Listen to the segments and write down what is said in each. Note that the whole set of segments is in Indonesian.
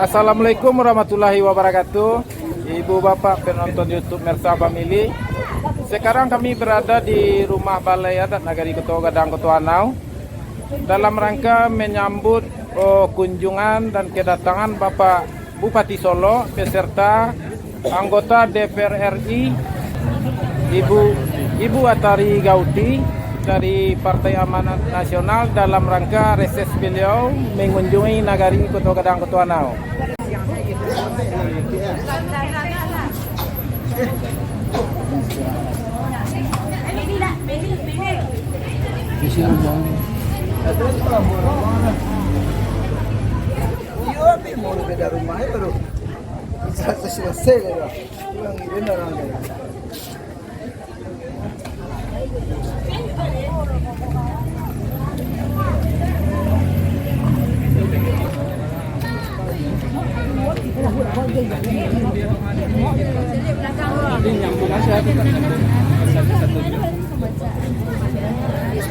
Assalamualaikum warahmatullahi wabarakatuh. Ibu bapak penonton YouTube Mersa Family. Sekarang kami berada di rumah Balai Adat Nagari Ketua Gadang Ketuanau dalam rangka menyambut kunjungan dan kedatangan Bapak Bupati Solo beserta anggota DPR RI Ibu Atari Gauti dari Partai Amanat Nasional dalam rangka reses beliau mengunjungi Nagari Ketua Gadang Ketuanau.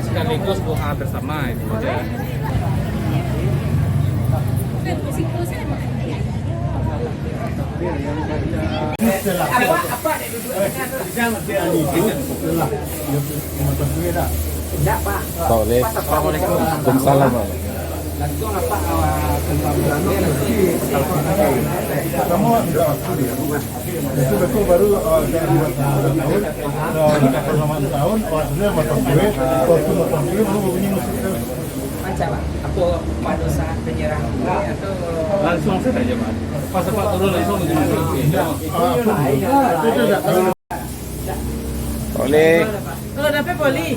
Sekaligus doa bersama itu aja. Boleh. Waalaikumsalam. Langsung apa kamu itu betul baru tahun atau pada saat penyerahan atau Langsung saja Mas. Pas Pak turun langsung Boleh. kalau dapat poli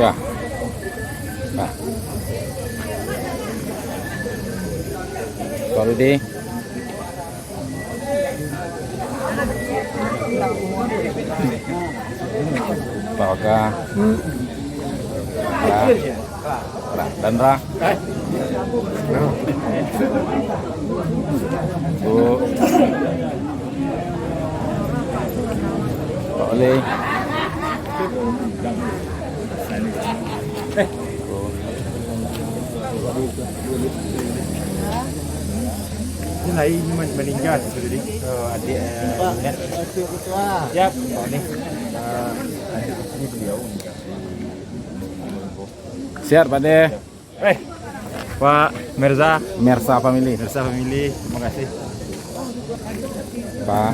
Ya. Nah. Kalau di Toga dan Ra Bu boleh. ini lagi meninggal jadi adik ya ini ini beliau Siap Pak De. Pak Merza Family. terima kasih Pak.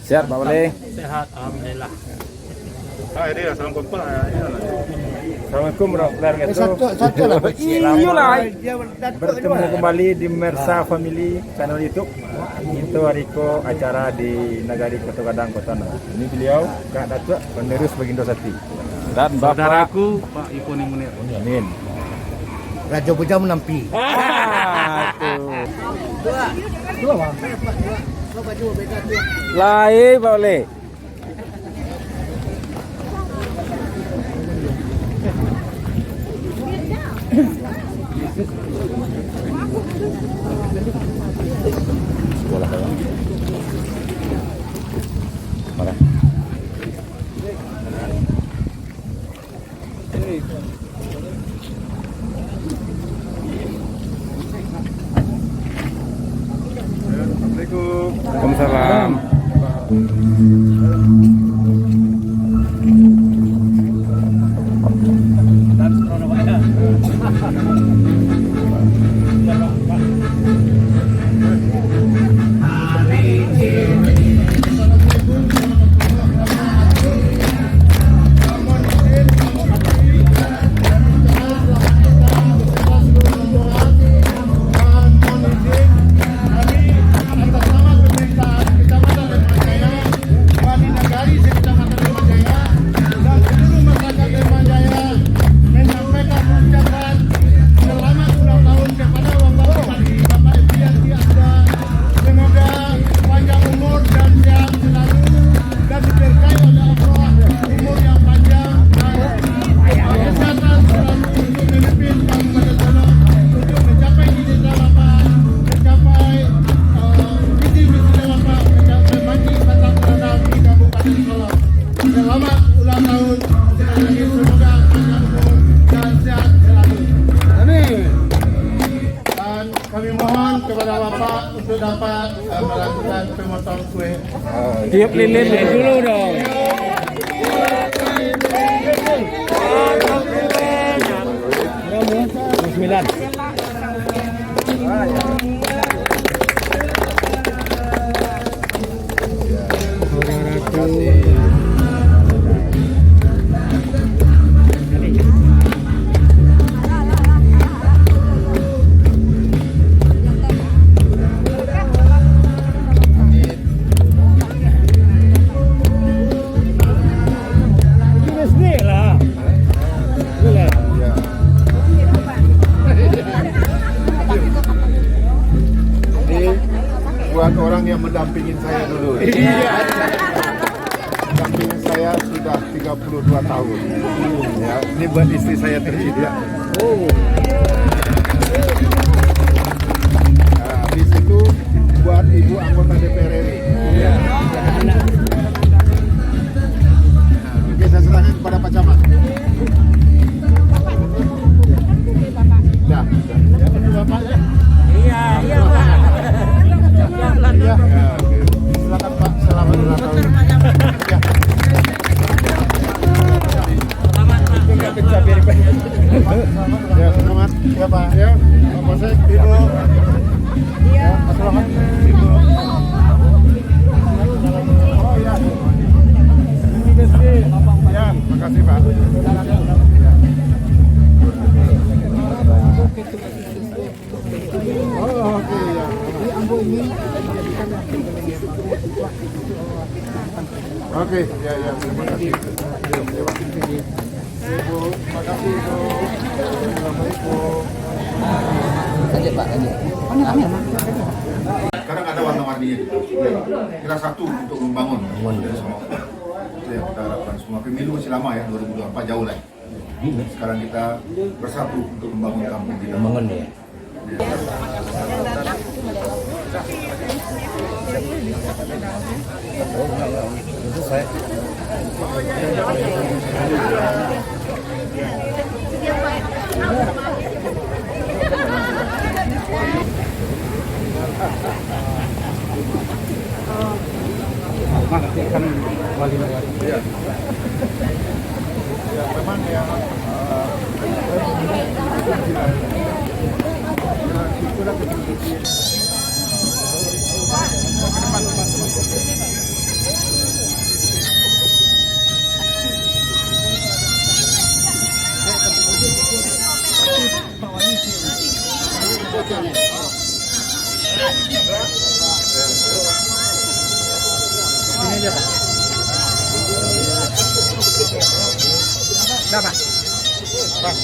Siap Pak Boleh. sehat alhamdulillah. ini salam kompak. Assalamualaikum warahmatullahi wabarakatuh. Bertemu kembali di Mersa Family channel YouTube. Itu hariko acara di Nagari Ketua Gadang Ketuanau. Ini beliau Kak Datuk penerus Bagindo Sati Dan Bapak Saudaraku Pak Iponi Munir. Amin. Raja Puja menampi. Lain Pak Boleh. Sekolah kan. Mana? Assalamualaikum. Waalaikumsalam. untuk dapat melakukan pemotongan kue. Tiup lilin dulu dong. Bismillah. Buat orang yang mendampingin saya dulu. Mendampingin saya sudah 32 tahun. Ya, ini buat istri saya tercinta. Nah, habis itu buat ibu anggota DPR RI. Nah, oke, saya serahkan kepada Pak Camat. Ya, Bapak ya. Iya Pak. Ya, oke. Silakan Pak, selamat ulang tahun. Ya. Ya, selamat ya Pak. Ya, Pak Polsek, Ibu. Ya, selamat Ibu. Oh ya. Ya, makasih Pak. Oh, oke ya. Oke, ya, terima kasih. Ibu, terima kasih Ibu. Assalamualaikum. Sekarang ada warna-warninya. Kita satu untuk membangun. Itu yang kita harapkan. Semua pemilu masih lama ya, 2024 jauh lah. Sekarang kita bersatu untuk membangun kampung kita. Membangun ya. Ya, memang ya. Ini aja Pak. Berapa? Pak.